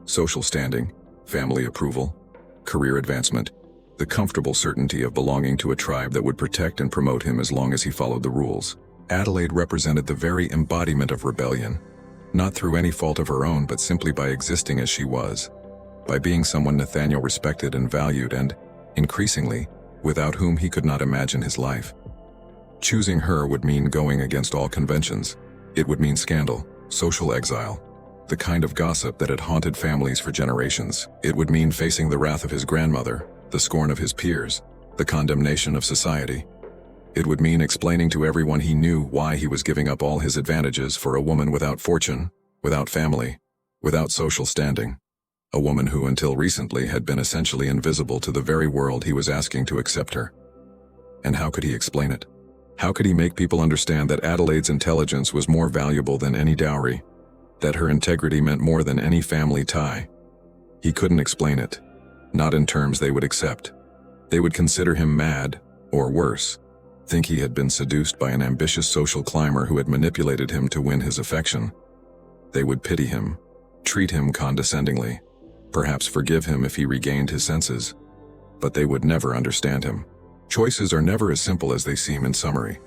social standing, family approval, career advancement, the comfortable certainty of belonging to a tribe that would protect and promote him as long as he followed the rules. Adelaide represented the very embodiment of rebellion, not through any fault of her own, but simply by existing as she was, by being someone Nathaniel respected and valued and, increasingly, without whom he could not imagine his life. Choosing her would mean going against all conventions. It would mean scandal, social exile, the kind of gossip that had haunted families for generations. It would mean facing the wrath of his grandmother, the scorn of his peers, the condemnation of society. It would mean explaining to everyone he knew why he was giving up all his advantages for a woman without fortune, without family, without social standing. A woman who until recently had been essentially invisible to the very world he was asking to accept her. And how could he explain it? How could he make people understand that Adelaide's intelligence was more valuable than any dowry, that her integrity meant more than any family tie? He couldn't explain it, not in terms they would accept. They would consider him mad, or worse, think he had been seduced by an ambitious social climber who had manipulated him to win his affection. They would pity him, treat him condescendingly, perhaps forgive him if he regained his senses. But they would never understand him. Choices are never as simple as they seem in summary.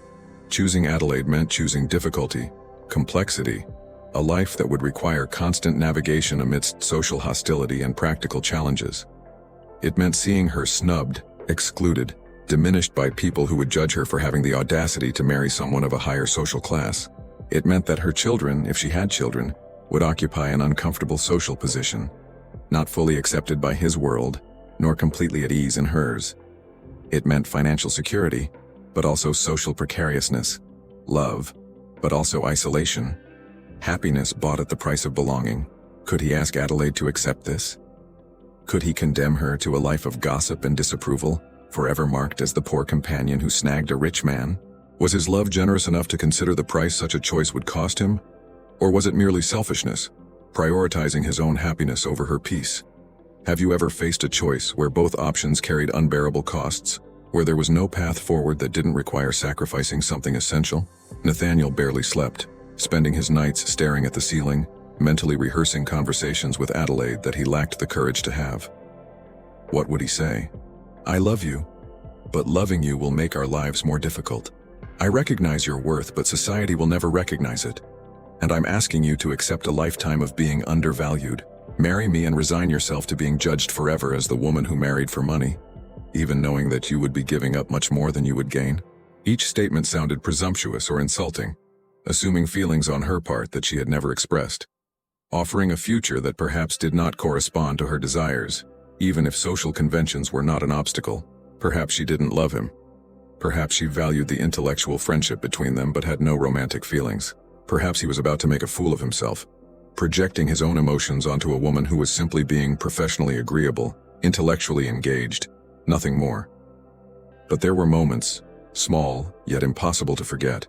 Choosing Adelaide meant choosing difficulty, complexity, a life that would require constant navigation amidst social hostility and practical challenges. It meant seeing her snubbed, excluded, diminished by people who would judge her for having the audacity to marry someone of a higher social class. It meant that her children, if she had children, would occupy an uncomfortable social position, not fully accepted by his world, nor completely at ease in hers. It meant financial security, but also social precariousness, love, but also isolation, happiness bought at the price of belonging. Could he ask Adelaide to accept this? Could he condemn her to a life of gossip and disapproval, forever marked as the poor companion who snagged a rich man? Was his love generous enough to consider the price such a choice would cost him? Or was it merely selfishness, prioritizing his own happiness over her peace? Have you ever faced a choice where both options carried unbearable costs, where there was no path forward that didn't require sacrificing something essential? Nathaniel barely slept, spending his nights staring at the ceiling, mentally rehearsing conversations with Adelaide that he lacked the courage to have. What would he say? I love you, but loving you will make our lives more difficult. I recognize your worth, but society will never recognize it. And I'm asking you to accept a lifetime of being undervalued. Marry me and resign yourself to being judged forever as the woman who married for money, even knowing that you would be giving up much more than you would gain. Each statement sounded presumptuous or insulting, assuming feelings on her part that she had never expressed, offering a future that perhaps did not correspond to her desires, even if social conventions were not an obstacle. Perhaps she didn't love him. Perhaps she valued the intellectual friendship between them but had no romantic feelings. Perhaps he was about to make a fool of himself, projecting his own emotions onto a woman who was simply being professionally agreeable, intellectually engaged, nothing more. But there were moments, small yet impossible to forget,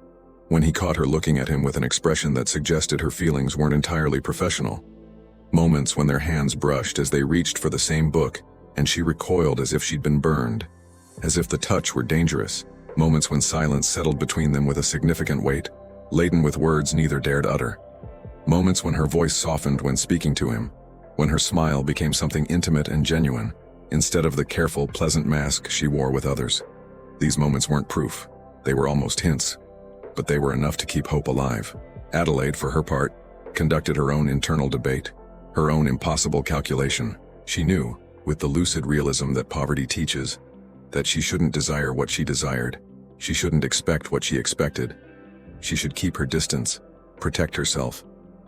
when he caught her looking at him with an expression that suggested her feelings weren't entirely professional. Moments when their hands brushed as they reached for the same book, and she recoiled as if she'd been burned, as if the touch were dangerous. Moments when silence settled between them with a significant weight, laden with words neither dared utter. Moments when her voice softened when speaking to him, when her smile became something intimate and genuine, instead of the careful, pleasant mask she wore with others. These moments weren't proof, they were almost hints, but they were enough to keep hope alive. Adelaide, for her part, conducted her own internal debate, her own impossible calculation. She knew, with the lucid realism that poverty teaches, that she shouldn't desire what she desired, she shouldn't expect what she expected. She should keep her distance, protect herself,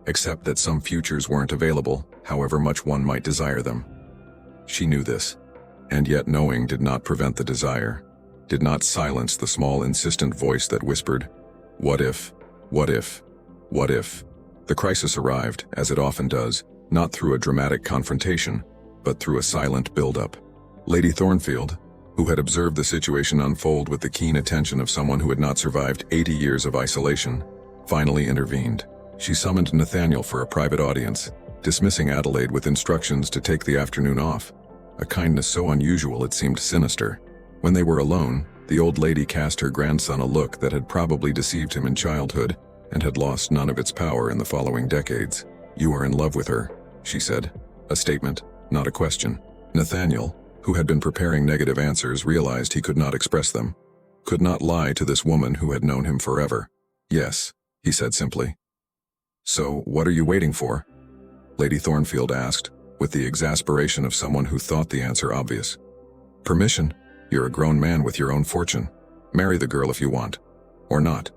accept that some futures weren't available, however much one might desire them. She knew this, and yet knowing did not prevent the desire, did not silence the small insistent voice that whispered, what if, what if, what if? The crisis arrived, as it often does, not through a dramatic confrontation, but through a silent build-up. Lady Thornfield, who had observed the situation unfold with the keen attention of someone who had not survived 80 years of isolation, finally intervened. She summoned Nathaniel for a private audience, dismissing Adelaide with instructions to take the afternoon off, a kindness so unusual it seemed sinister. When they were alone, the old lady cast her grandson a look that had probably deceived him in childhood and had lost none of its power in the following decades. You are in love with her, she said, a statement, not a question. Nathaniel, who had been preparing negative answers, realized he could not express them, could not lie to this woman who had known him forever. Yes, he said simply. So, what are you waiting for? Lady Thornfield asked, with the exasperation of someone who thought the answer obvious. Permission? You're a grown man with your own fortune. Marry the girl if you want. Or not.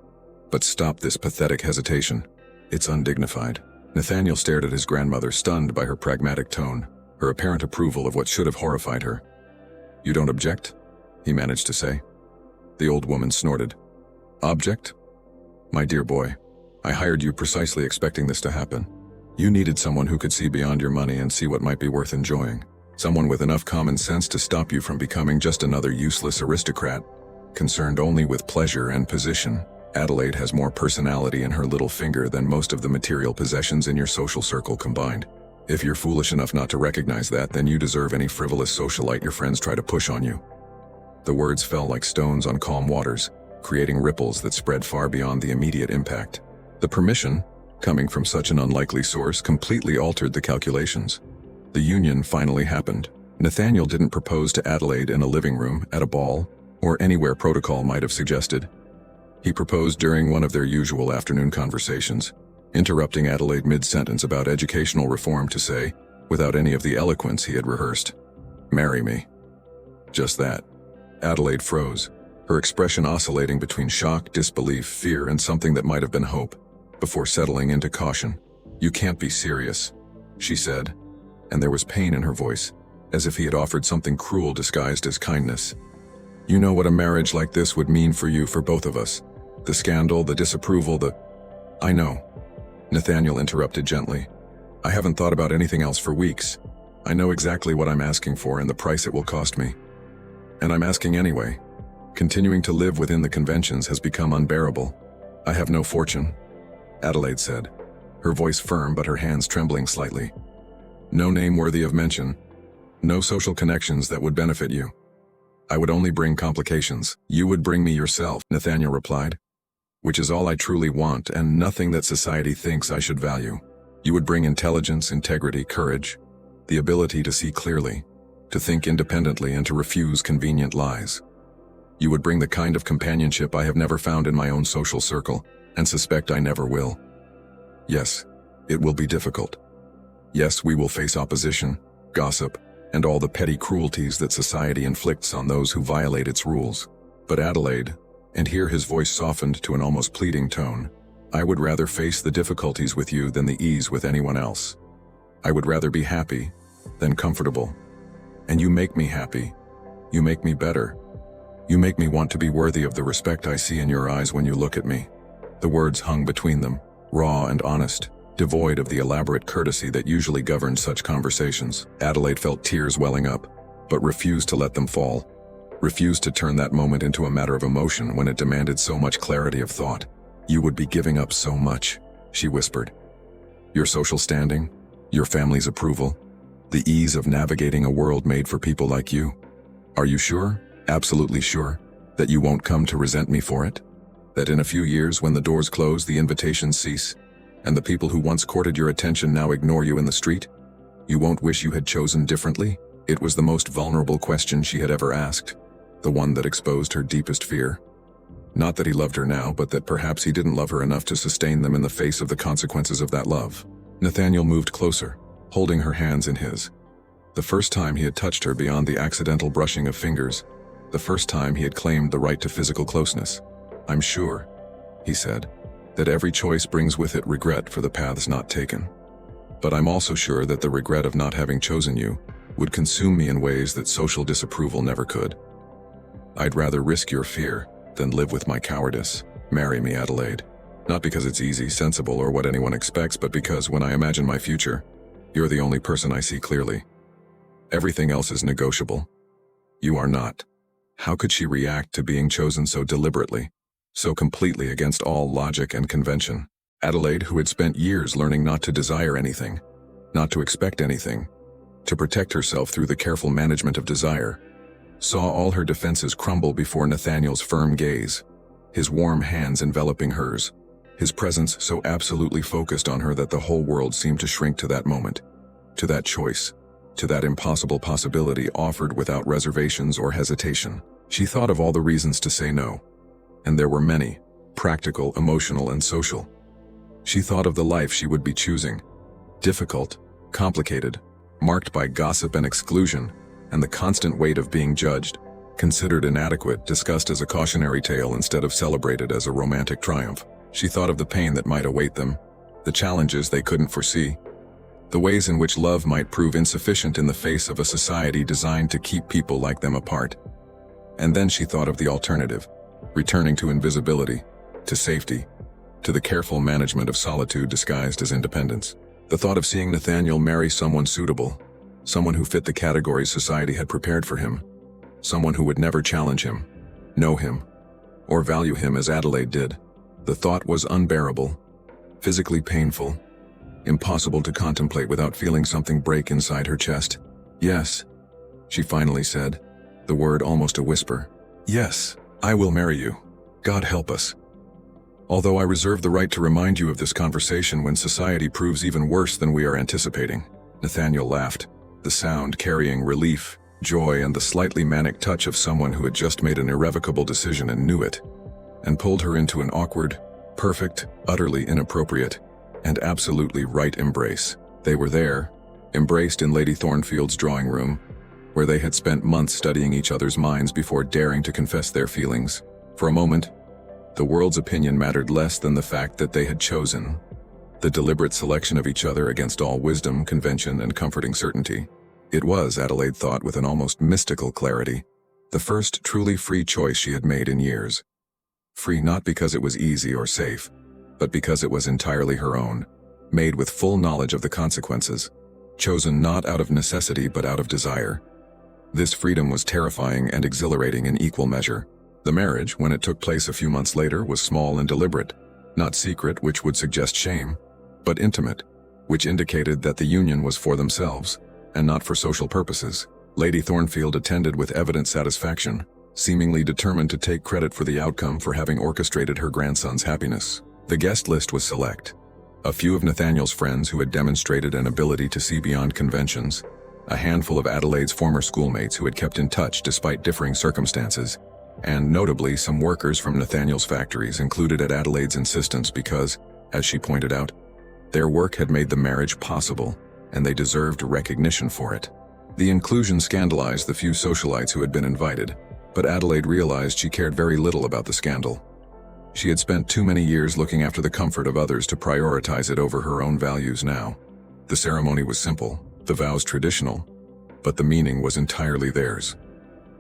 But stop this pathetic hesitation. It's undignified. Nathaniel stared at his grandmother, stunned by her pragmatic tone, her apparent approval of what should have horrified her. You don't object? He managed to say. The old woman snorted. Object? My dear boy, I hired you precisely expecting this to happen. You needed someone who could see beyond your money and see what might be worth enjoying. Someone with enough common sense to stop you from becoming just another useless aristocrat, concerned only with pleasure and position. Adelaide has more personality in her little finger than most of the material possessions in your social circle combined. If you're foolish enough not to recognize that, then you deserve any frivolous socialite your friends try to push on you. The words fell like stones on calm waters, creating ripples that spread far beyond the immediate impact. The permission, coming from such an unlikely source, completely altered the calculations. The union finally happened. Nathaniel didn't propose to Adelaide in a living room, at a ball, or anywhere protocol might have suggested. He proposed during one of their usual afternoon conversations, interrupting Adelaide mid-sentence about educational reform to say, without any of the eloquence he had rehearsed, "Marry me." Just that. Adelaide froze, her expression oscillating between shock, disbelief, fear, and something that might have been hope, before settling into caution. "You can't be serious," she said, and there was pain in her voice, as if he had offered something cruel disguised as kindness. "You know what a marriage like this would mean for you, for both of us. The scandal, the disapproval, I know," Nathaniel interrupted gently. "I haven't thought about anything else for weeks. I know exactly what I'm asking for and the price it will cost me. And I'm asking anyway. Continuing to live within the conventions has become unbearable. I have no fortune," Adelaide said, her voice firm but her hands trembling slightly. "No name worthy of mention. No social connections that would benefit you. I would only bring complications. You would bring me yourself," Nathaniel replied. "Which is all I truly want and nothing that society thinks I should value. You would bring intelligence, integrity, courage, the ability to see clearly, to think independently and to refuse convenient lies. You would bring the kind of companionship I have never found in my own social circle and suspect I never will. Yes, it will be difficult. Yes, we will face opposition, gossip, and all the petty cruelties that society inflicts on those who violate its rules. But Adelaide," and here his voice softened to an almost pleading tone, "I would rather face the difficulties with you than the ease with anyone else. I would rather be happy than comfortable. And you make me happy. You make me better. You make me want to be worthy of the respect I see in your eyes when you look at me." The words hung between them, raw and honest, devoid of the elaborate courtesy that usually governs such conversations. Adelaide felt tears welling up, but refused to let them fall. Refused to turn that moment into a matter of emotion when it demanded so much clarity of thought. "You would be giving up so much," she whispered. "Your social standing, your family's approval, the ease of navigating a world made for people like you. Are you sure, absolutely sure, that you won't come to resent me for it? That in a few years, when the doors close, the invitations cease, and the people who once courted your attention now ignore you in the street? You won't wish you had chosen differently?" It was the most vulnerable question she had ever asked, the one that exposed her deepest fear. Not that he loved her now, but that perhaps he didn't love her enough to sustain them in the face of the consequences of that love. Nathaniel moved closer, holding her hands in his. The first time he had touched her beyond the accidental brushing of fingers, the first time he had claimed the right to physical closeness. "I'm sure," he said, "that every choice brings with it regret for the paths not taken. But I'm also sure that the regret of not having chosen you would consume me in ways that social disapproval never could. I'd rather risk your fear than live with my cowardice. Marry me, Adelaide. Not because it's easy, sensible, or what anyone expects, but because when I imagine my future, you're the only person I see clearly. Everything else is negotiable. You are not." How could she react to being chosen so deliberately, so completely against all logic and convention? Adelaide, who had spent years learning not to desire anything, not to expect anything, to protect herself through the careful management of desire, saw all her defenses crumble before Nathaniel's firm gaze, his warm hands enveloping hers, his presence so absolutely focused on her that the whole world seemed to shrink to that moment, to that choice, to that impossible possibility offered without reservations or hesitation. She thought of all the reasons to say no, and there were many, practical, emotional, and social. She thought of the life she would be choosing, difficult, complicated, marked by gossip and exclusion, and the constant weight of being judged, considered inadequate, discussed as a cautionary tale instead of celebrated as a romantic triumph. She thought of the pain that might await them, the challenges they couldn't foresee, the ways in which love might prove insufficient in the face of a society designed to keep people like them apart. And then she thought of the alternative, returning to invisibility, to safety, to the careful management of solitude disguised as independence. The thought of seeing Nathaniel marry someone suitable, someone who fit the categories society had prepared for him, someone who would never challenge him, know him, or value him as Adelaide did. The thought was unbearable, physically painful, impossible to contemplate without feeling something break inside her chest. "Yes," she finally said, the word almost a whisper. "Yes, I will marry you. God help us. Although I reserve the right to remind you of this conversation when society proves even worse than we are anticipating." Nathaniel laughed, the sound carrying relief, joy, and the slightly manic touch of someone who had just made an irrevocable decision and knew it, and pulled her into an awkward, perfect, utterly inappropriate, and absolutely right embrace. They were there, embraced in Lady Thornfield's drawing room, where they had spent months studying each other's minds before daring to confess their feelings. For a moment, the world's opinion mattered less than the fact that they had chosen the deliberate selection of each other against all wisdom, convention, and comforting certainty. It was, Adelaide thought with an almost mystical clarity, the first truly free choice she had made in years. Free not because it was easy or safe, but because it was entirely her own, made with full knowledge of the consequences, chosen not out of necessity but out of desire. This freedom was terrifying and exhilarating in equal measure. The marriage, when it took place a few months later, was small and deliberate, not secret, which would suggest shame, but intimate, which indicated that the union was for themselves, and not for social purposes. Lady Thornfield attended with evident satisfaction, seemingly determined to take credit for the outcome for having orchestrated her grandson's happiness. The guest list was select. A few of Nathaniel's friends who had demonstrated an ability to see beyond conventions, a handful of Adelaide's former schoolmates who had kept in touch despite differing circumstances, and notably some workers from Nathaniel's factories included at Adelaide's insistence because, as she pointed out, their work had made the marriage possible, and they deserved recognition for it. The inclusion scandalized the few socialites who had been invited, but Adelaide realized she cared very little about the scandal. She had spent too many years looking after the comfort of others to prioritize it over her own values now. The ceremony was simple, the vows traditional, but the meaning was entirely theirs.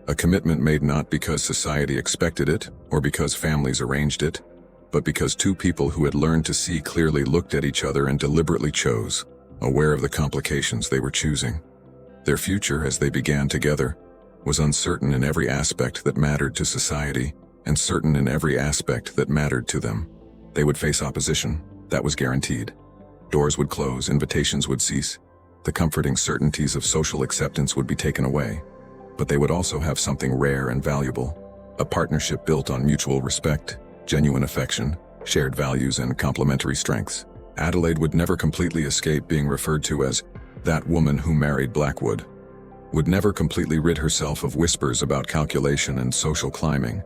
A commitment made not because society expected it or because families arranged it, but because two people who had learned to see clearly looked at each other and deliberately chose, aware of the complications they were choosing. Their future, as they began together, was uncertain in every aspect that mattered to society, and certain in every aspect that mattered to them. They would face opposition, that was guaranteed. Doors would close, invitations would cease, the comforting certainties of social acceptance would be taken away. But they would also have something rare and valuable, a partnership built on mutual respect, genuine affection, shared values, and complementary strengths. Adelaide would never completely escape being referred to as that woman who married Blackwood, would never completely rid herself of whispers about calculation and social climbing,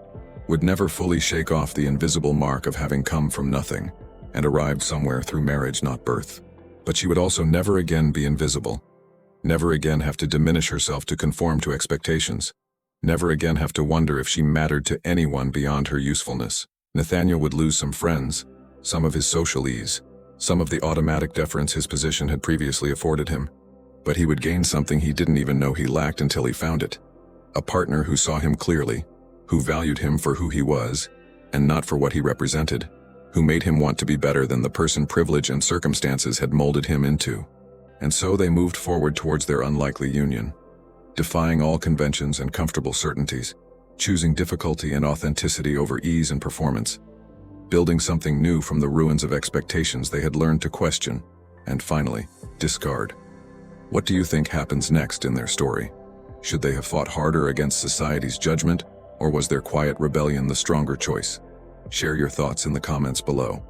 would never fully shake off the invisible mark of having come from nothing and arrived somewhere through marriage, not birth. But she would also never again be invisible, never again have to diminish herself to conform to expectations, never again have to wonder if she mattered to anyone beyond her usefulness. Nathaniel would lose some friends, some of his social ease, some of the automatic deference his position had previously afforded him, but he would gain something he didn't even know he lacked until he found it. A partner who saw him clearly, who valued him for who he was, and not for what he represented, who made him want to be better than the person privilege and circumstances had molded him into. And so they moved forward towards their unlikely union, defying all conventions and comfortable certainties, choosing difficulty and authenticity over ease and performance, building something new from the ruins of expectations they had learned to question, and finally, discard. What do you think happens next in their story? Should they have fought harder against society's judgment, or was their quiet rebellion the stronger choice? Share your thoughts in the comments below.